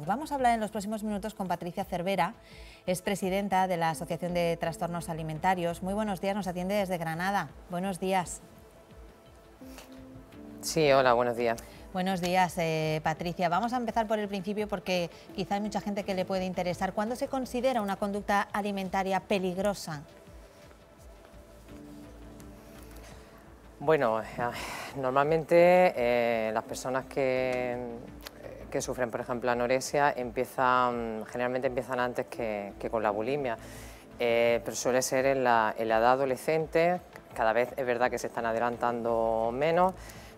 Pues vamos a hablar en los próximos minutos con Patricia Cervera, es presidenta de la Asociación de Trastornos Alimentarios. Muy buenos días, nos atiende desde Granada. Buenos días. Sí, hola, buenos días. Buenos días, Patricia. Vamos a empezar por el principio porque quizá hay mucha gente que le puede interesar. ¿Cuándo se considera una conducta alimentaria peligrosa? Bueno, normalmente las personas que sufren, por ejemplo, anorexia, generalmente empiezan antes que con la bulimia, pero suele ser en la edad adolescente. Cada vez es verdad que se están adelantando menos.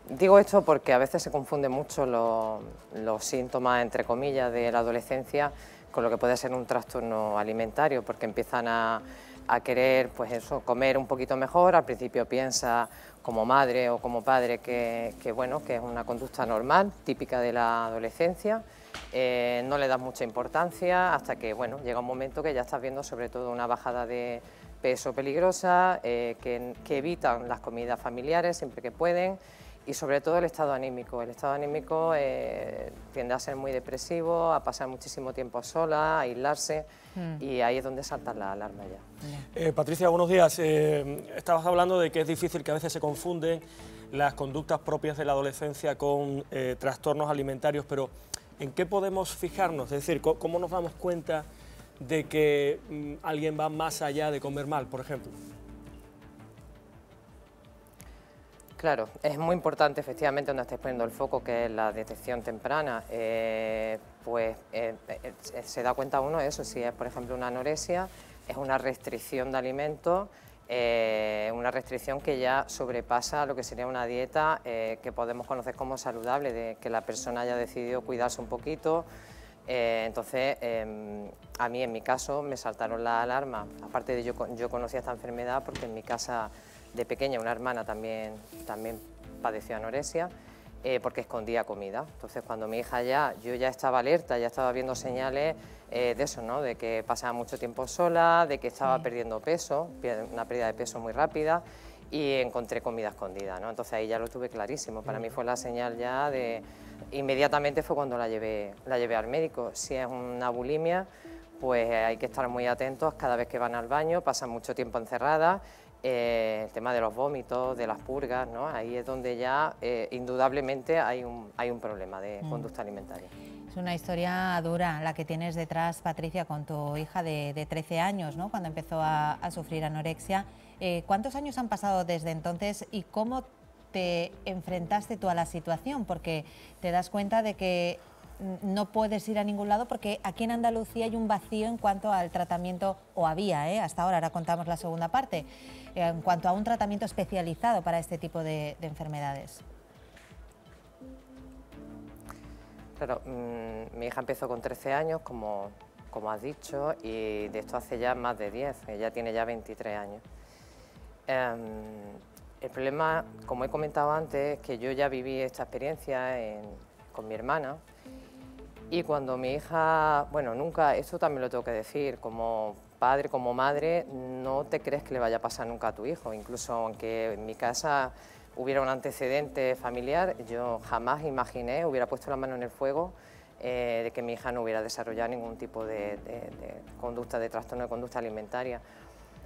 Digo esto porque a veces se confunden mucho los síntomas, entre comillas, de la adolescencia con lo que puede ser un trastorno alimentario, porque empiezan a querer, pues eso, comer un poquito mejor. Al principio piensa como madre o como padre que bueno, que es una conducta normal, típica de la adolescencia. No le das mucha importancia hasta que, bueno, llega un momento que ya estás viendo sobre todo una bajada de peso peligrosa, que evitan las comidas familiares siempre que pueden. Y sobre todo el estado anímico. El estado anímico tiende a ser muy depresivo, a pasar muchísimo tiempo sola, a aislarse, y ahí es donde saltan las alarmas ya. Patricia, buenos días. Estabas hablando de que es difícil, que a veces se confunden las conductas propias de la adolescencia con trastornos alimentarios, pero ¿en qué podemos fijarnos? Es decir, ¿cómo nos damos cuenta de que alguien va más allá de comer mal, por ejemplo? Claro, es muy importante efectivamente donde estáis poniendo el foco, que es la detección temprana. Se da cuenta uno de eso, si es por ejemplo una anorexia, es una restricción de alimentos, una restricción que ya sobrepasa lo que sería una dieta que podemos conocer como saludable, de que la persona haya decidido cuidarse un poquito. Entonces, a mí en mi caso me saltaron las alarmas. Aparte de yo conocía esta enfermedad porque en mi casa de pequeña una hermana también padeció anorexia, porque escondía comida. Entonces cuando mi hija yo ya estaba alerta, ya estaba viendo señales de eso, ¿no? De que pasaba mucho tiempo sola, de que estaba perdiendo peso, una pérdida de peso muy rápida, y encontré comida escondida, ¿no? Entonces ahí ya lo tuve clarísimo. Para mí fue la señal ya de... Inmediatamente fue cuando la llevé al médico. Si es una bulimia, pues hay que estar muy atentos cada vez que van al baño, pasan mucho tiempo encerradas. El tema de los vómitos, de las purgas, ¿no? Ahí es donde ya indudablemente hay un problema de conducta alimentaria. Es una historia dura la que tienes detrás, Patricia, con tu hija de 13 años, ¿no? Cuando empezó a sufrir anorexia. ¿Cuántos años han pasado desde entonces y cómo te enfrentaste tú a la situación? Porque te das cuenta de que no puedes ir a ningún lado porque aquí en Andalucía hay un vacío en cuanto al tratamiento, o había, hasta ahora contamos la segunda parte, en cuanto a un tratamiento especializado para este tipo de enfermedades. Claro, mi hija empezó con 13 años, como has dicho, y de esto hace ya más de 10, ella tiene ya 23 años. El problema, como he comentado antes, es que yo ya viví esta experiencia con mi hermana. Y cuando mi hija, bueno, nunca, esto también lo tengo que decir, como padre, como madre, no te crees que le vaya a pasar nunca a tu hijo. Incluso aunque en mi casa hubiera un antecedente familiar, yo jamás imaginé, hubiera puesto la mano en el fuego de que mi hija no hubiera desarrollado ningún tipo de conducta, de trastorno de conducta alimentaria.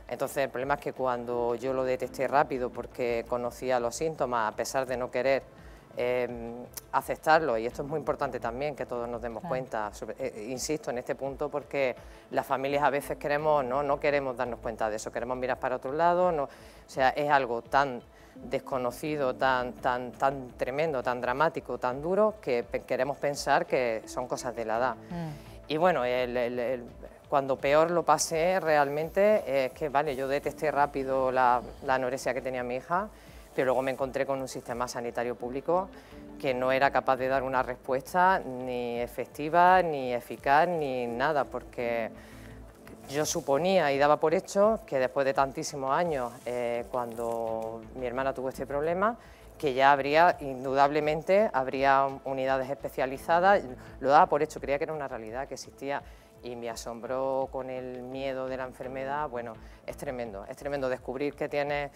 Entonces el problema es que cuando yo lo detecté rápido porque conocía los síntomas, a pesar de no querer aceptarlo, y esto es muy importante también que todos nos demos cuenta, insisto en este punto, porque las familias a veces no queremos darnos cuenta de eso, queremos mirar para otro lado, o sea, es algo tan desconocido, tan tremendo, tan dramático, tan duro, que queremos pensar que son cosas de la edad. Y bueno, cuando peor lo pasé realmente es que, vale, yo detecté rápido la anorexia que tenía mi hija, pero luego me encontré con un sistema sanitario público que no era capaz de dar una respuesta ni efectiva, ni eficaz, ni nada, porque yo suponía y daba por hecho que después de tantísimos años, cuando mi hermana tuvo este problema, que ya indudablemente habría unidades especializadas, lo daba por hecho, creía que era una realidad que existía, y me asombró con el miedo de la enfermedad. Bueno, es tremendo descubrir que tienes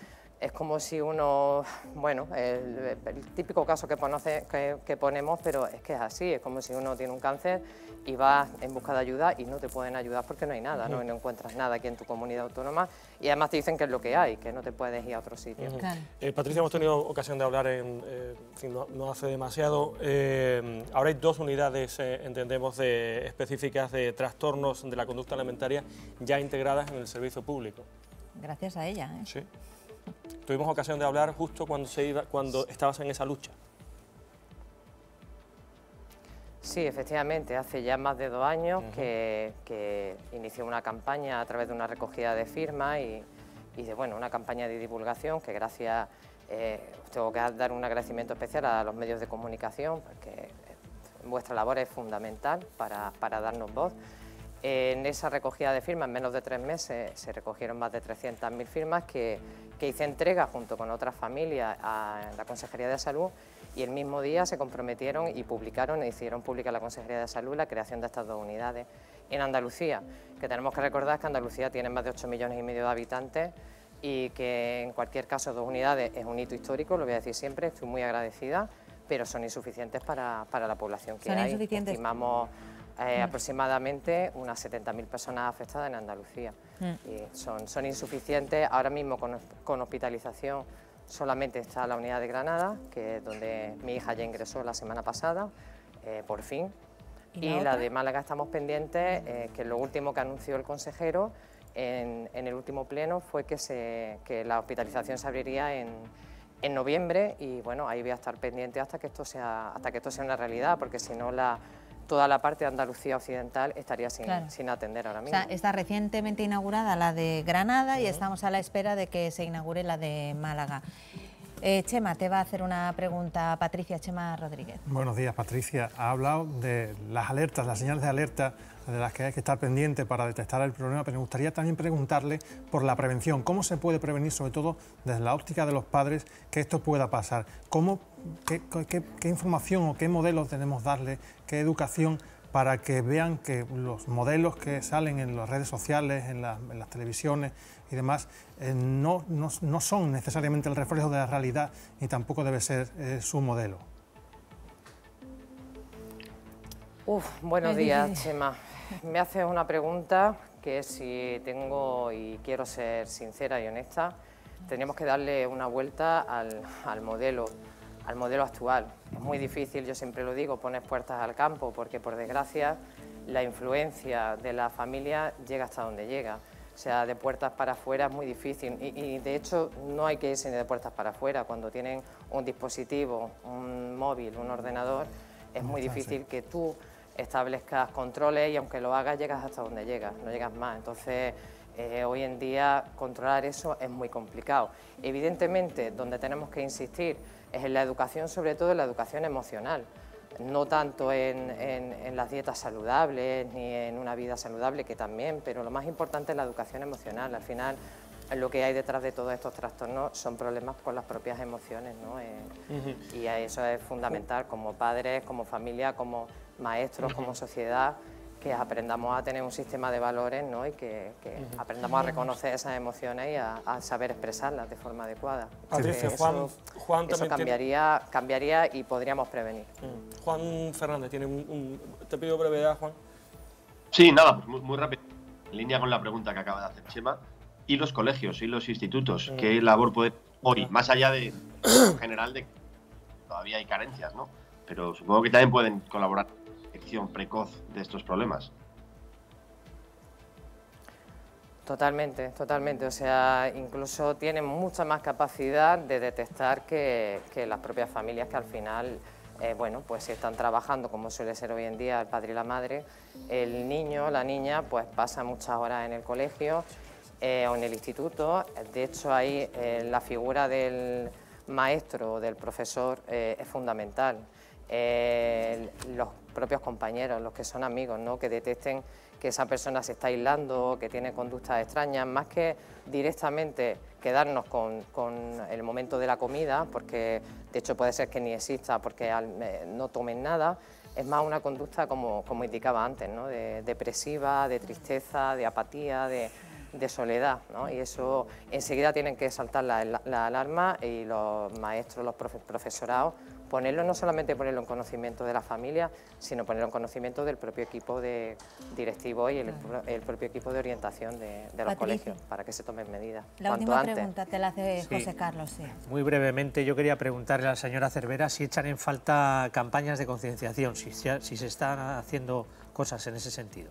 es como si uno, bueno, el típico caso que ponemos, pero es que es así, es como si uno tiene un cáncer y vas en busca de ayuda y no te pueden ayudar porque no hay nada, no encuentras nada aquí en tu comunidad autónoma y además te dicen que es lo que hay, que no te puedes ir a otro sitio. Claro. Patricia, hemos tenido ocasión de hablar no hace demasiado. Ahora hay 2 unidades, entendemos, específicas de trastornos de la conducta alimentaria ya integradas en el servicio público. Gracias a ella, ¿eh? Sí. Tuvimos ocasión de hablar justo cuando estabas en esa lucha. Sí, efectivamente, hace ya más de 2 años que inició una campaña a través de una recogida de firmas y de una campaña de divulgación que gracias, tengo que dar un agradecimiento especial a los medios de comunicación porque vuestra labor es fundamental para darnos voz. En esa recogida de firmas, en menos de 3 meses, se recogieron más de 300.000 firmas que hice entrega junto con otras familias a la Consejería de Salud y el mismo día se comprometieron y publicaron e hicieron pública la Consejería de Salud la creación de estas 2 unidades en Andalucía, que tenemos que recordar que Andalucía tiene más de 8,5 millones de habitantes y que en cualquier caso 2 unidades es un hito histórico, lo voy a decir siempre, estoy muy agradecida, pero son insuficientes para la población que hay. Estimamos aproximadamente unas 70.000 personas afectadas en Andalucía. Y son insuficientes. Ahora mismo con hospitalización solamente está la unidad de Granada, que es donde mi hija ya ingresó la semana pasada, por fin. Y la de Málaga estamos pendientes, que lo último que anunció el consejero en el último pleno fue que la hospitalización se abriría en noviembre y bueno, ahí voy a estar pendiente hasta que esto sea una realidad, porque si no toda la parte de Andalucía occidental estaría sin atender ahora mismo. O sea, está recientemente inaugurada la de Granada y estamos a la espera de que se inaugure la de Málaga. Chema, te va a hacer una pregunta Patricia, Chema Rodríguez. Buenos días, Patricia. Ha hablado de las alertas, las señales de alerta de las que hay que estar pendiente para detectar el problema, pero me gustaría también preguntarle por la prevención. ¿Cómo se puede prevenir, sobre todo desde la óptica de los padres, que esto pueda pasar? ¿Qué información o qué modelos debemos darle, qué educación para que vean que los modelos que salen en las redes sociales, en las televisiones y demás, no son necesariamente el reflejo de la realidad ni tampoco debe ser su modelo? Buenos días, Chema. Me haces una pregunta que si tengo y quiero ser sincera y honesta, tenemos que darle una vuelta al modelo actual. Es muy difícil, yo siempre lo digo, poner puertas al campo, porque por desgracia la influencia de la familia llega hasta donde llega. O sea, de puertas para afuera es muy difícil y de hecho no hay que irse ni de puertas para afuera. Cuando tienen un dispositivo, un móvil, un ordenador, es muy difícil que tú establezcas controles y aunque lo hagas llegas hasta donde llegas, no llegas más. Entonces, hoy en día controlar eso es muy complicado. Evidentemente, donde tenemos que insistir es en la educación, sobre todo en la educación emocional, no tanto en las dietas saludables ni en una vida saludable, que también, pero lo más importante es la educación emocional. Al final, lo que hay detrás de todos estos trastornos son problemas con las propias emociones, ¿no? Y eso es fundamental como padres, como familia, como maestros, como sociedad, que aprendamos a tener un sistema de valores, ¿no? Y que aprendamos a reconocer esas emociones y a saber expresarlas de forma adecuada. Patricia, Juan eso cambiaría y podríamos prevenir. Juan Fernández, te pido brevedad, Juan. Sí, nada, pues muy rápido. En línea con la pregunta que acaba de hacer Chema, y los colegios y los institutos, ¿qué labor puede hoy, más allá de en general de que todavía hay carencias, ¿no? Pero supongo que también pueden colaborar en la detección precoz de estos problemas. Totalmente, totalmente. O sea, incluso tienen mucha más capacidad de detectar que las propias familias, que al final, bueno, pues si están trabajando, como suele ser hoy en día el padre y la madre, el niño, la niña, pues pasa muchas horas en el colegio o en el instituto. De hecho, ahí la figura del maestro o del profesor es fundamental. Los propios compañeros, los que son amigos, ¿no? Que detecten que esa persona se está aislando, que tiene conductas extrañas, más que directamente quedarnos con el momento de la comida, porque de hecho puede ser que ni exista porque no tomen nada, es más una conducta como indicaba antes, ¿no? Depresiva, de tristeza, de apatía, de de soledad, ¿no? Y eso enseguida tienen que saltar la alarma y los maestros, los profesorados, no solamente ponerlo en conocimiento de la familia, sino ponerlo en conocimiento del propio equipo de directivo y el propio equipo de orientación de los colegios, para que se tomen medidas. La última pregunta te la hace José Carlos. Sí. Muy brevemente, yo quería preguntarle a la señora Cervera si echan en falta campañas de concienciación, si se están haciendo cosas en ese sentido.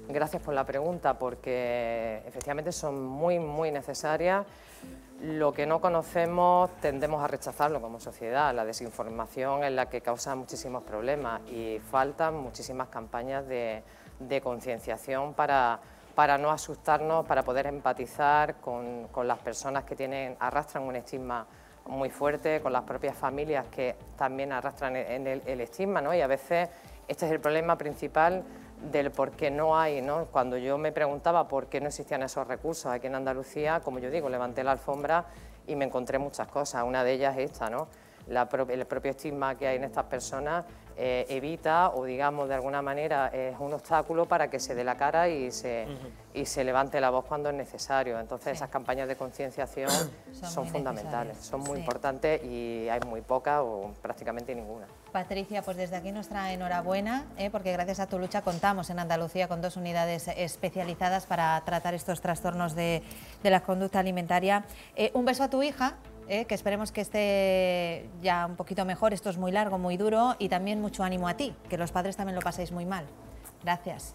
Gracias por la pregunta, porque efectivamente son muy necesarias. Lo que no conocemos tendemos a rechazarlo como sociedad. La desinformación es la que causa muchísimos problemas y faltan muchísimas campañas de concienciación para no asustarnos, para poder empatizar con las personas que arrastran un estigma muy fuerte, con las propias familias que también arrastran el estigma, ¿no? Y a veces este es el problema principal del por qué no hay, ¿no? Cuando yo me preguntaba por qué no existían esos recursos aquí en Andalucía, como yo digo, levanté la alfombra y me encontré muchas cosas. Una de ellas es esta, ¿no? El propio estigma que hay en estas personas evita, o digamos de alguna manera es un obstáculo para que se dé la cara y se levante la voz cuando es necesario. Entonces esas campañas de concienciación son fundamentales, son muy importantes y hay muy pocas o prácticamente ninguna. Patricia, pues desde aquí nuestra enhorabuena, porque gracias a tu lucha contamos en Andalucía con 2 unidades especializadas para tratar estos trastornos de la conducta alimentaria. Un beso a tu hija, que esperemos que esté ya un poquito mejor. Esto es muy largo, muy duro, y también mucho ánimo a ti, que los padres también lo paséis muy mal. Gracias.